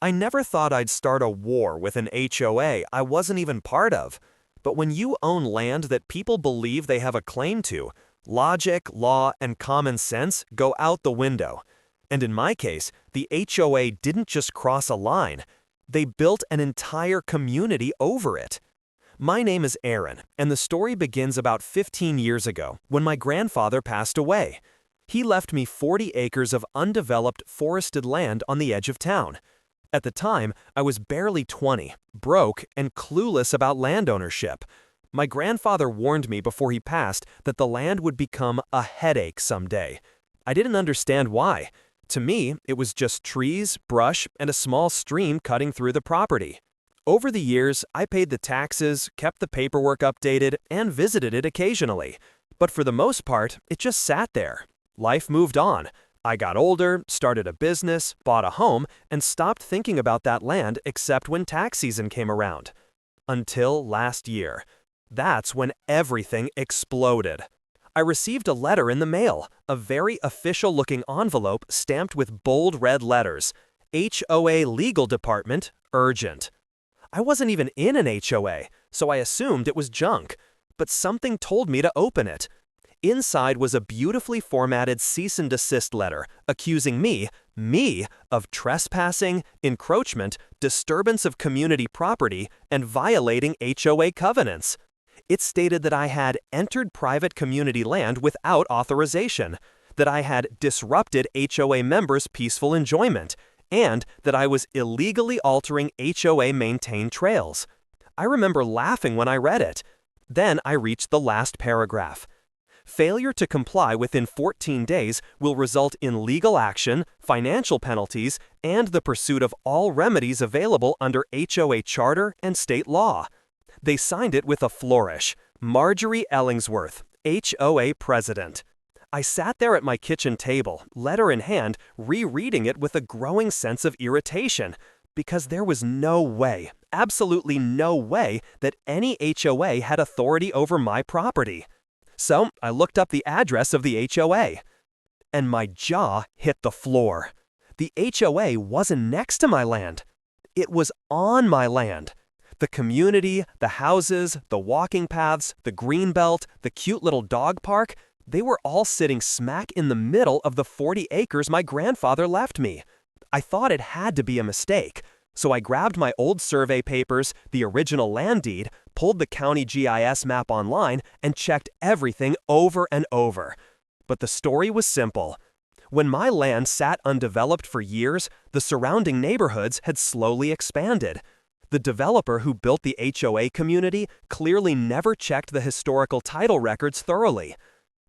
I never thought I'd start a war with an HOA I wasn't even part of. But when you own land that people believe they have a claim to, logic, law, and common sense go out the window. And in my case, the HOA didn't just cross a line, they built an entire community over it. My name is Aaron, and the story begins about 15 years ago when my grandfather passed away. He left me 40 acres of undeveloped forested land on the edge of town. At the time, I was barely 20, broke, and clueless about land ownership. My grandfather warned me before he passed that the land would become a headache someday. I didn't understand why. To me, it was just trees, brush, and a small stream cutting through the property. Over the years, I paid the taxes, kept the paperwork updated, and visited it occasionally. But for the most part, it just sat there. Life moved on. I got older, started a business, bought a home, and stopped thinking about that land except when tax season came around. Until last year. That's when everything exploded. I received a letter in the mail, a very official-looking envelope stamped with bold red letters. HOA Legal Department, urgent. I wasn't even in an HOA, so I assumed it was junk. But something told me to open it. Inside was a beautifully formatted cease-and-desist letter accusing me, of trespassing, encroachment, disturbance of community property, and violating HOA covenants. It stated that I had entered private community land without authorization, that I had disrupted HOA members' peaceful enjoyment, and that I was illegally altering HOA-maintained trails. I remember laughing when I read it. Then I reached the last paragraph. Failure to comply within 14 days will result in legal action, financial penalties, and the pursuit of all remedies available under HOA charter and state law. They signed it with a flourish. Marjorie Ellingsworth, HOA president. I sat there at my kitchen table, letter in hand, rereading it with a growing sense of irritation, because there was no way, absolutely no way, that any HOA had authority over my property. So I looked up the address of the HOA, and my jaw hit the floor. The HOA wasn't next to my land. It was on my land. The community, the houses, the walking paths, the green belt, the cute little dog park, they were all sitting smack in the middle of the 40 acres my grandfather left me. I thought it had to be a mistake. So I grabbed my old survey papers, the original land deed, pulled the county GIS map online, and checked everything over and over. But the story was simple. When my land sat undeveloped for years, the surrounding neighborhoods had slowly expanded. The developer who built the HOA community clearly never checked the historical title records thoroughly.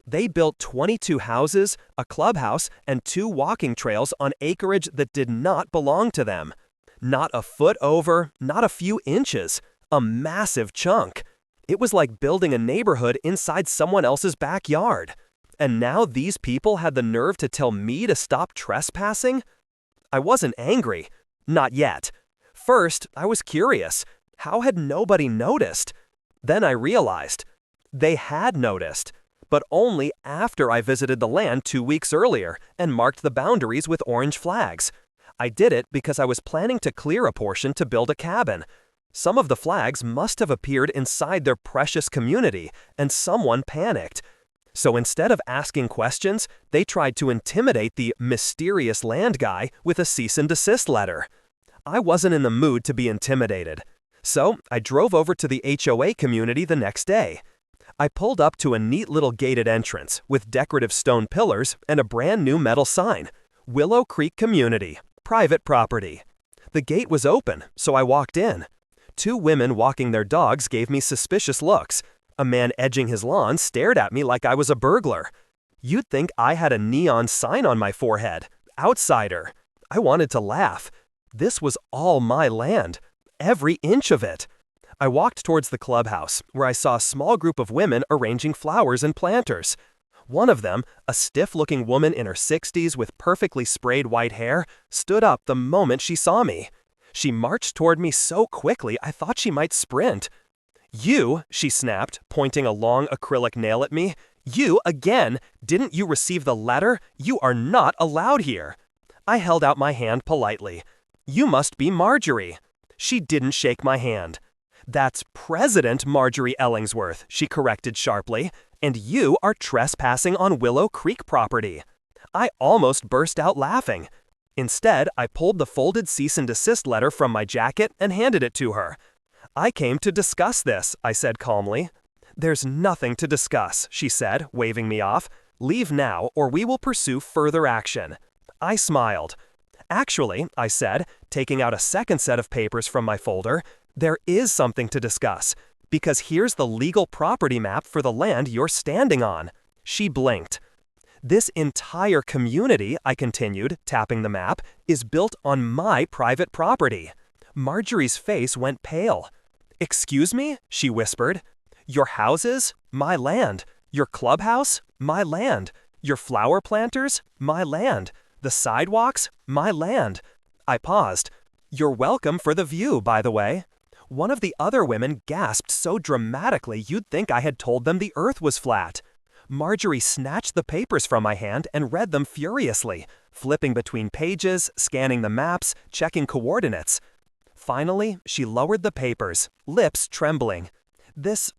They built 22 houses, a clubhouse, and 2 walking trails on acreage that did not belong to them. Not a foot over, not a few inches. A massive chunk. It was like building a neighborhood inside someone else's backyard. And now these people had the nerve to tell me to stop trespassing? I wasn't angry. Not yet. First, I was curious. How had nobody noticed? Then I realized. They had noticed. But only after I visited the land 2 weeks earlier and marked the boundaries with orange flags. I did it because I was planning to clear a portion to build a cabin. Some of the flags must have appeared inside their precious community, and someone panicked. So instead of asking questions, they tried to intimidate the mysterious land guy with a cease-and-desist letter. I wasn't in the mood to be intimidated. So I drove over to the HOA community the next day. I pulled up to a neat little gated entrance with decorative stone pillars and a brand new metal sign. Willow Creek Community. Private property. The gate was open, so I walked in. 2 women walking their dogs gave me suspicious looks. A man edging his lawn stared at me like I was a burglar. You'd think I had a neon sign on my forehead. Outsider. I wanted to laugh. This was all my land. Every inch of it. I walked towards the clubhouse, where I saw a small group of women arranging flowers and planters. One of them, a stiff-looking woman in her 60s with perfectly sprayed white hair, stood up the moment she saw me. She marched toward me so quickly I thought she might sprint. "You," she snapped, pointing a long acrylic nail at me. "You again! Didn't you receive the letter? You are not allowed here!" I held out my hand politely. You must be Marjorie." She didn't shake my hand. "That's President Marjorie Ellingsworth," she corrected sharply, "and you are trespassing on Willow Creek property." I almost burst out laughing. Instead, I pulled the folded cease-and-desist letter from my jacket and handed it to her. "I came to discuss this," I said calmly. "There's nothing to discuss," she said, waving me off. "Leave now, or we will pursue further action." I smiled. "Actually," I said, taking out a second set of papers from my folder, "there is something to discuss, because here's the legal property map for the land you're standing on." She blinked. "This entire community," I continued, tapping the map, "is built on my private property." Marjorie's face went pale. "Excuse me?" she whispered. "Your houses? My land. Your clubhouse? My land. Your flower planters? My land. The sidewalks? My land." I paused. "You're welcome for the view, by the way." One of the other women gasped so dramatically you'd think I had told them the earth was flat. Marjorie snatched the papers from my hand and read them furiously, flipping between pages, scanning the maps, checking coordinates. Finally, she lowered the papers, lips trembling. This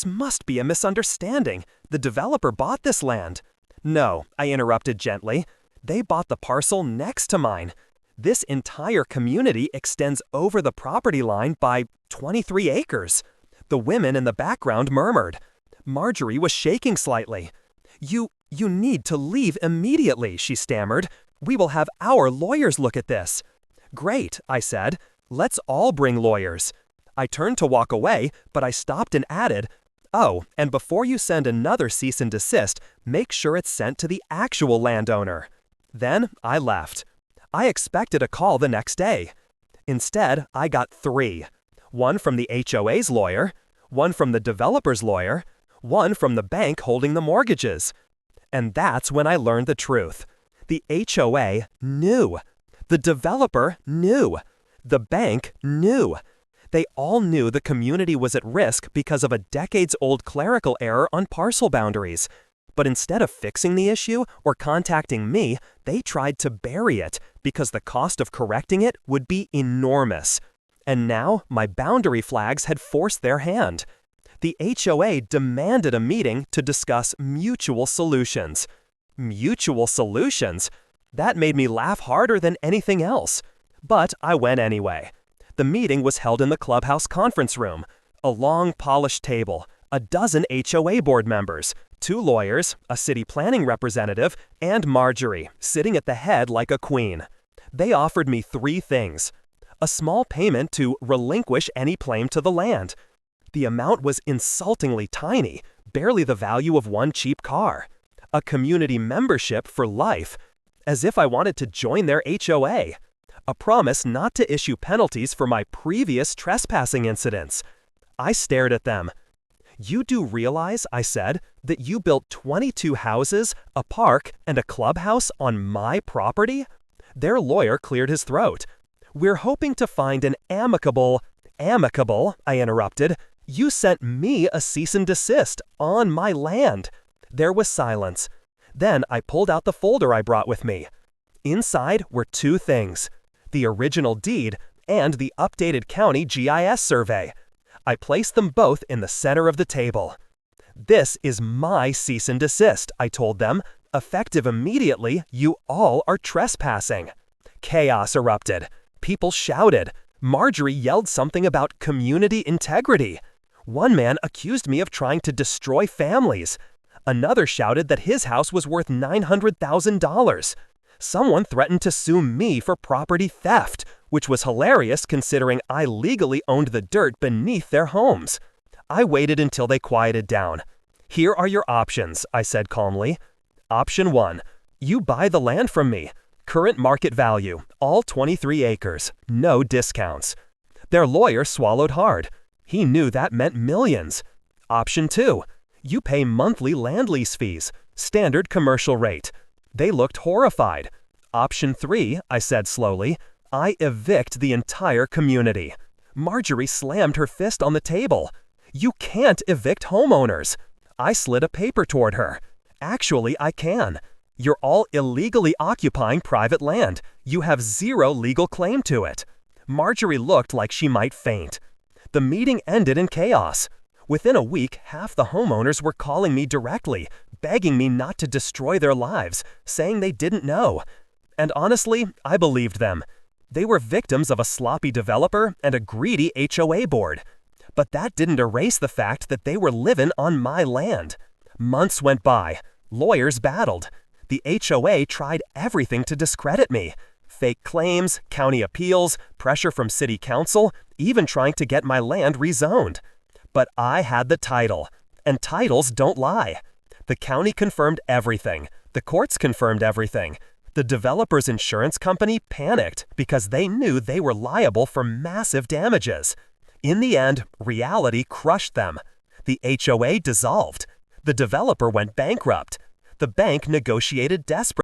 must be a misunderstanding. The developer bought this land." "No," I interrupted gently. "They bought the parcel next to mine. This entire community extends over the property line by 23 acres. The women in the background murmured. Marjorie was shaking slightly. You need to leave immediately," she stammered. "We will have our lawyers look at this." "Great," I said. "Let's all bring lawyers." I turned to walk away, but I stopped and added, "Oh, and before you send another cease and desist, make sure it's sent to the actual landowner." Then I left. I expected a call the next day. Instead, I got 3. One from the HOA's lawyer, one from the developer's lawyer, one from the bank holding the mortgages. And that's when I learned the truth. The HOA knew. The developer knew. The bank knew. They all knew the community was at risk because of a decades-old clerical error on parcel boundaries. But instead of fixing the issue or contacting me, they tried to bury it because the cost of correcting it would be enormous. And now my boundary flags had forced their hand. The HOA demanded a meeting to discuss mutual solutions. Mutual solutions? That made me laugh harder than anything else. But I went anyway. The meeting was held in the clubhouse conference room. A long, polished table, a dozen HOA board members, 2 lawyers, a city planning representative, and Marjorie, sitting at the head like a queen. They offered me 3 things. A small payment to relinquish any claim to the land. The amount was insultingly tiny, barely the value of one cheap car. A community membership for life, as if I wanted to join their HOA. A promise not to issue penalties for my previous trespassing incidents. I stared at them. "You do realize," I said, "that you built 22 houses, a park, and a clubhouse on my property?" Their lawyer cleared his throat. "We're hoping to find an amicable," I interrupted. "You sent me a cease and desist on my land." There was silence. Then I pulled out the folder I brought with me. Inside were 2 things: the original deed and the updated county GIS survey. I placed them both in the center of the table. "This is my cease and desist," I told them. "Effective immediately, you all are trespassing." Chaos erupted. People shouted. Marjorie yelled something about community integrity. One man accused me of trying to destroy families. Another shouted that his house was worth $900,000. Someone threatened to sue me for property theft, which was hilarious considering I legally owned the dirt beneath their homes. I waited until they quieted down. "Here are your options," I said calmly. Option 1. You buy the land from me. Current market value, all 23 acres, no discounts. Their lawyer swallowed hard. He knew that meant millions. Option 2. You pay monthly land lease fees, standard commercial rate. They looked horrified. Option 3, I said slowly, I evict the entire community. Marjorie slammed her fist on the table. You can't evict homeowners. I slid a paper toward her. Actually, I can. You're all illegally occupying private land. You have zero legal claim to it. Marjorie looked like she might faint. The meeting ended in chaos. Within a week, half the homeowners were calling me directly, begging me not to destroy their lives, saying they didn't know. And honestly, I believed them. They were victims of a sloppy developer and a greedy HOA board. But that didn't erase the fact that they were living on my land. Months went by. Lawyers battled. The HOA tried everything to discredit me. Fake claims, county appeals, pressure from city council, even trying to get my land rezoned. But I had the title, and titles don't lie. The county confirmed everything. The courts confirmed everything. The developer's insurance company panicked because they knew they were liable for massive damages. In the end, reality crushed them. The HOA dissolved. The developer went bankrupt. The bank negotiated desperately.